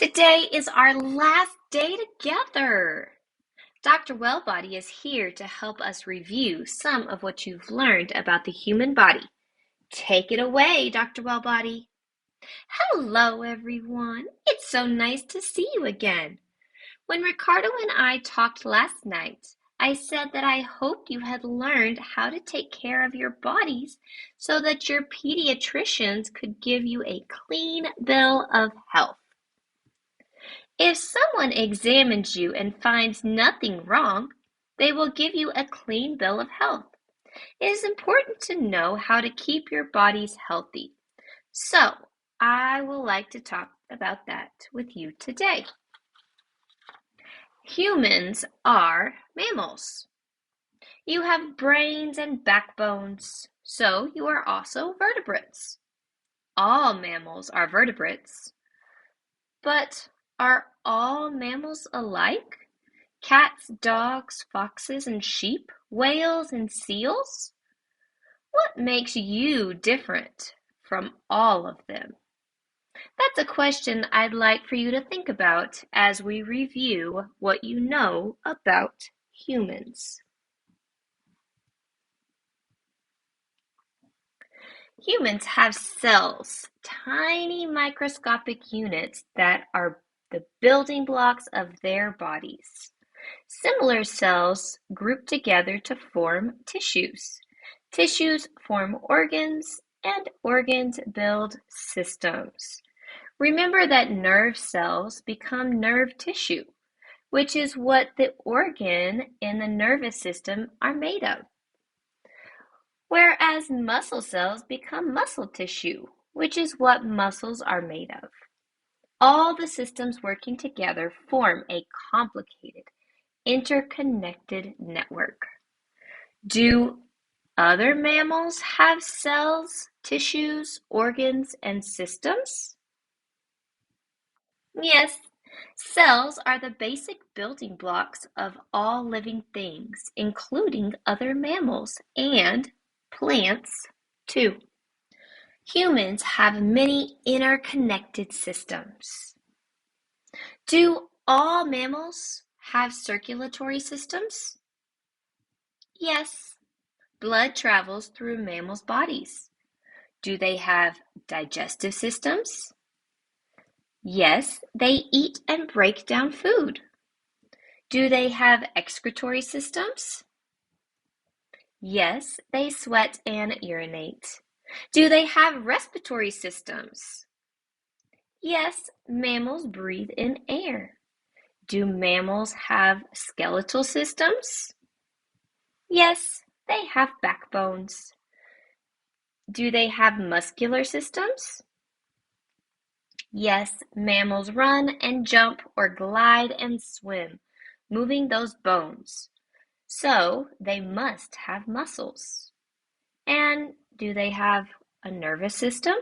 Today is our last day together. Dr. Wellbody is here to help us review some of what you've learned about the human body. Take it away, Dr. Wellbody. Hello, everyone. It's so nice to see you again. When Ricardo and I talked last night, I said that I hoped you had learned how to take care of your bodies so that your pediatricians could give you a clean bill of health. If someone examines you and finds nothing wrong, they will give you a clean bill of health. It is important to know how to keep your bodies healthy. So, I would like to talk about that with you today. Humans are mammals. You have brains and backbones, so you are also vertebrates. All mammals are vertebrates. But are all mammals alike? Cats, dogs, foxes, and sheep, whales, and seals? What makes you different from all of them? That's a question I'd like for you to think about as we review what you know about humans. Humans have cells, tiny microscopic units that are the building blocks of their bodies. Similar cells group together to form tissues. Tissues form organs, and organs build systems. Remember that nerve cells become nerve tissue, which is what the organ in the nervous system are made of. Whereas muscle cells become muscle tissue, which is what muscles are made of. All the systems working together form a complicated, interconnected network. Do other mammals have cells, tissues, organs, and systems? Yes, cells are the basic building blocks of all living things, including other mammals and plants, too. Humans have many interconnected systems. Do all mammals have circulatory systems? Yes. Blood travels through mammals' bodies. Do they have digestive systems? Yes, they eat and break down food. Do they have excretory systems? Yes, they sweat and urinate. Do they have respiratory systems? Yes, mammals breathe in air. Do mammals have skeletal systems? Yes, they have backbones. Do they have muscular systems? Yes, mammals run and jump or glide and swim, moving those bones. So they must have muscles. And do they have a nervous system?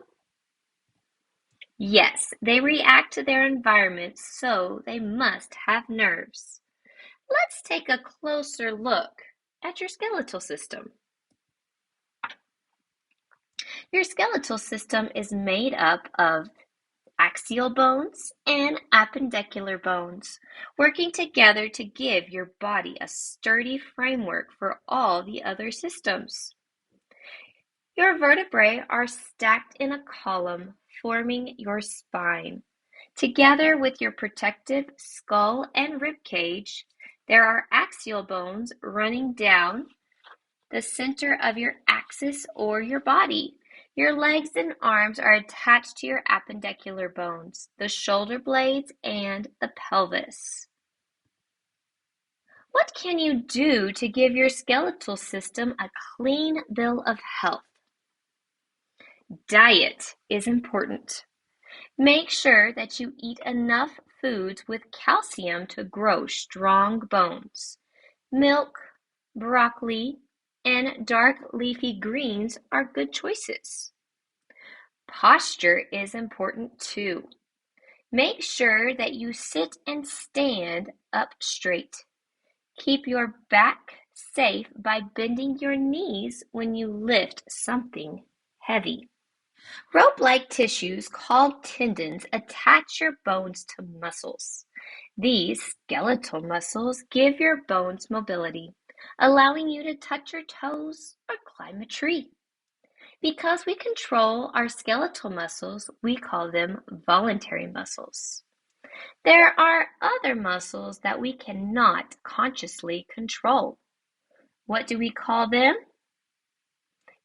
Yes, they react to their environment, so they must have nerves. Let's take a closer look at your skeletal system. Your skeletal system is made up of axial bones and appendicular bones, working together to give your body a sturdy framework for all the other systems. Your vertebrae are stacked in a column, forming your spine. Together with your protective skull and rib cage, there are axial bones running down the center of your axis or your body. Your legs and arms are attached to your appendicular bones, the shoulder blades, and the pelvis. What can you do to give your skeletal system a clean bill of health? Diet is important. Make sure that you eat enough foods with calcium to grow strong bones. Milk, broccoli, and dark leafy greens are good choices. Posture is important too. Make sure that you sit and stand up straight. Keep your back safe by bending your knees when you lift something heavy. Rope-like tissues called tendons attach your bones to muscles. These skeletal muscles give your bones mobility, allowing you to touch your toes or climb a tree. Because we control our skeletal muscles, we call them voluntary muscles. There are other muscles that we cannot consciously control. What do we call them?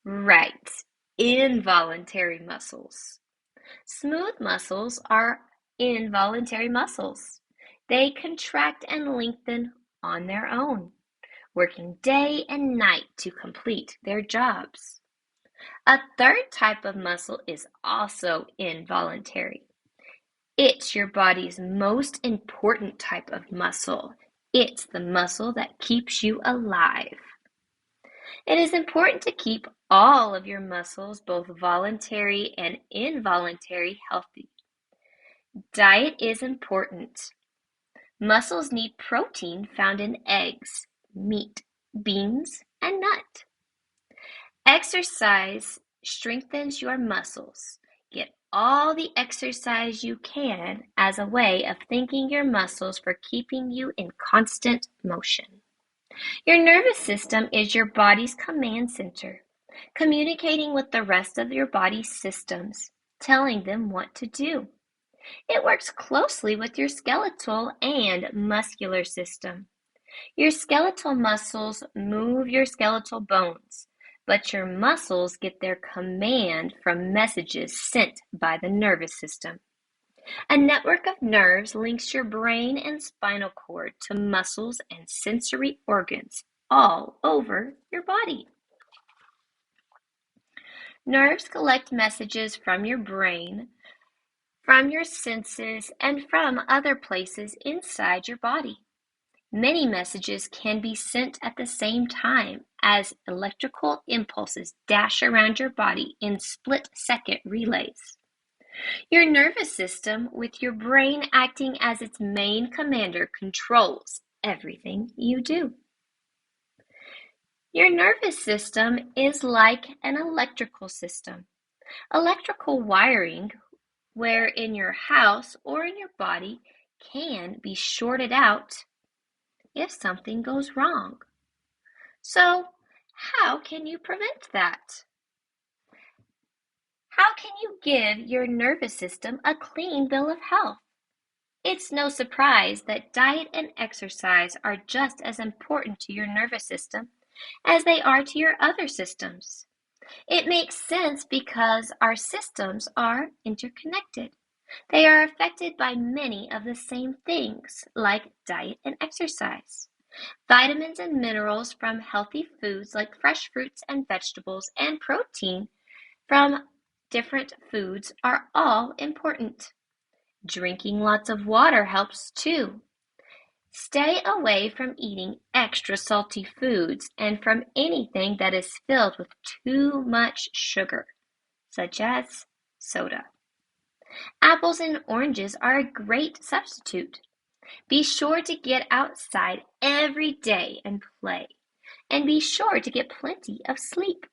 Right, involuntary muscles. Smooth muscles are involuntary muscles. They contract and lengthen on their own, working day and night to complete their jobs. A third type of muscle is also involuntary. It's your body's most important type of muscle. It's the muscle that keeps you alive. It is important to keep all of your muscles, both voluntary and involuntary, healthy. Diet is important. Muscles need protein found in eggs, meat, beans, and nuts. Exercise strengthens your muscles. Get all the exercise you can as a way of thanking your muscles for keeping you in constant motion. Your nervous system is your body's command center, communicating with the rest of your body's systems, telling them what to do. It works closely with your skeletal and muscular system. Your skeletal muscles move your skeletal bones, but your muscles get their command from messages sent by the nervous system. A network of nerves links your brain and spinal cord to muscles and sensory organs all over your body. Nerves collect messages from your brain, from your senses, and from other places inside your body. Many messages can be sent at the same time as electrical impulses dash around your body in split-second relays. Your nervous system, with your brain acting as its main commander, controls everything you do. Your nervous system is like an electrical system. Electrical wiring, where in your house or in your body, can be shorted out if something goes wrong. So, how can you prevent that? How can you give your nervous system a clean bill of health? It's no surprise that diet and exercise are just as important to your nervous system as they are to your other systems. It makes sense because our systems are interconnected. They are affected by many of the same things, like diet and exercise. Vitamins and minerals from healthy foods like fresh fruits and vegetables, and protein from different foods are all important. Drinking lots of water helps too. Stay away from eating extra salty foods and from anything that is filled with too much sugar, such as soda. Apples and oranges are a great substitute. Be sure to get outside every day and play, and be sure to get plenty of sleep.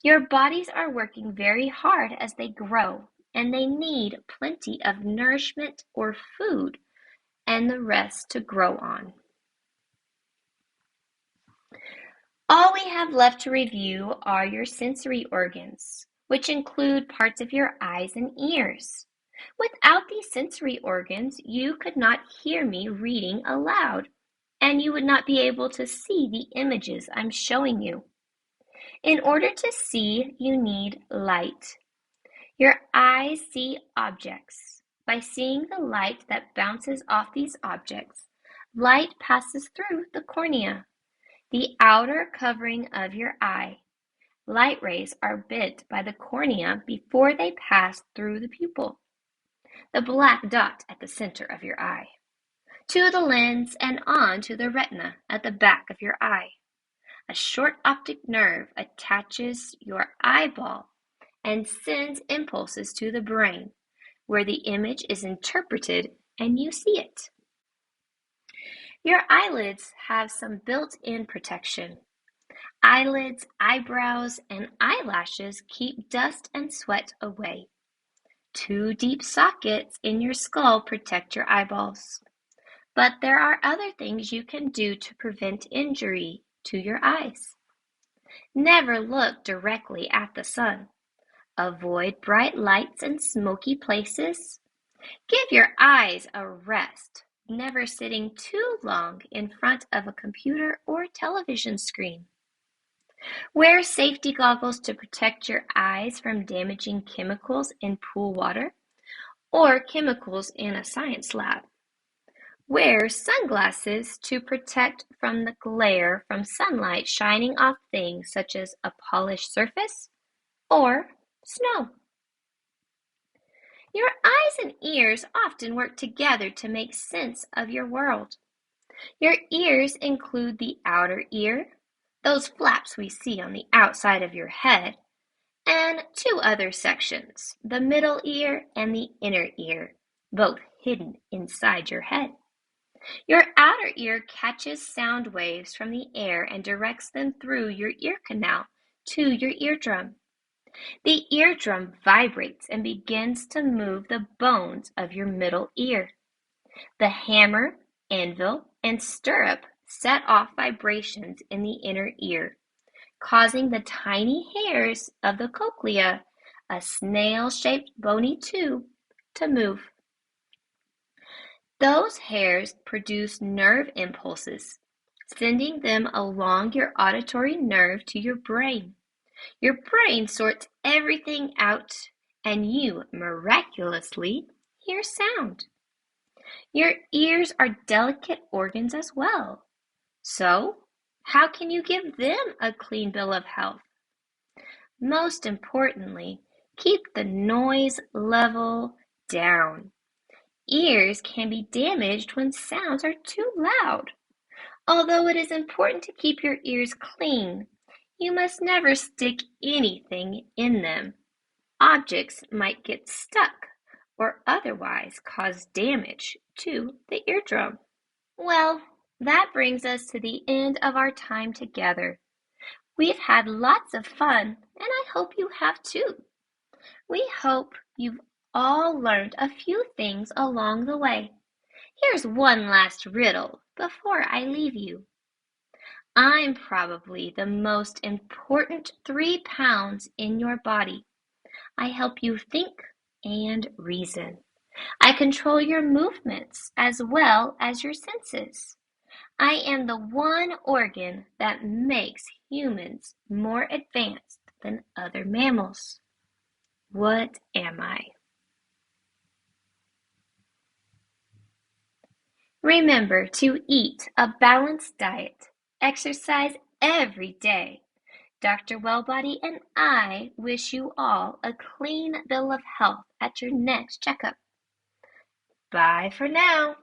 Your bodies are working very hard as they grow, and they need plenty of nourishment or food and the rest to grow on. All we have left to review are your sensory organs, which include parts of your eyes and ears. Without these sensory organs, you could not hear me reading aloud, and you would not be able to see the images I'm showing you. In order to see, you need light. Your eyes see objects. By seeing the light that bounces off these objects, light passes through the cornea, the outer covering of your eye. Light rays are bent by the cornea before they pass through the pupil, the black dot at the center of your eye, to the lens and on to the retina at the back of your eye. A short optic nerve attaches your eyeball and sends impulses to the brain, where the image is interpreted and you see it. Your eyelids have some built-in protection. Eyelids, eyebrows, and eyelashes keep dust and sweat away. 2 deep sockets in your skull protect your eyeballs. But there are other things you can do to prevent injury to your eyes. Never look directly at the sun. Avoid bright lights and smoky places. Give your eyes a rest, never sitting too long in front of a computer or television screen. Wear safety goggles to protect your eyes from damaging chemicals in pool water or chemicals in a science lab. Wear sunglasses to protect from the glare from sunlight shining off things such as a polished surface or snow. Your eyes and ears often work together to make sense of your world. Your ears include the outer ear, those flaps we see on the outside of your head, and 2 other sections, the middle ear and the inner ear, both hidden inside your head. Your outer ear catches sound waves from the air and directs them through your ear canal to your eardrum. The eardrum vibrates and begins to move the bones of your middle ear. The hammer, anvil, and stirrup set off vibrations in the inner ear, causing the tiny hairs of the cochlea, a snail-shaped bony tube, to move. Those hairs produce nerve impulses, sending them along your auditory nerve to your brain. Your brain sorts everything out, and you miraculously hear sound. Your ears are delicate organs as well. So, how can you give them a clean bill of health? Most importantly, keep the noise level down. Ears can be damaged when sounds are too loud. Although it is important to keep your ears clean, you must never stick anything in them. Objects might get stuck or otherwise cause damage to the eardrum. Well, that brings us to the end of our time together. We've had lots of fun, and I hope you have too. We hope you've all learned a few things along the way. Here's one last riddle before I leave you. I'm probably the most important 3 pounds in your body. I help you think and reason. I control your movements as well as your senses. I am the one organ that makes humans more advanced than other mammals. What am I? Remember to eat a balanced diet, exercise every day. Dr. Wellbody and I wish you all a clean bill of health at your next checkup. Bye for now.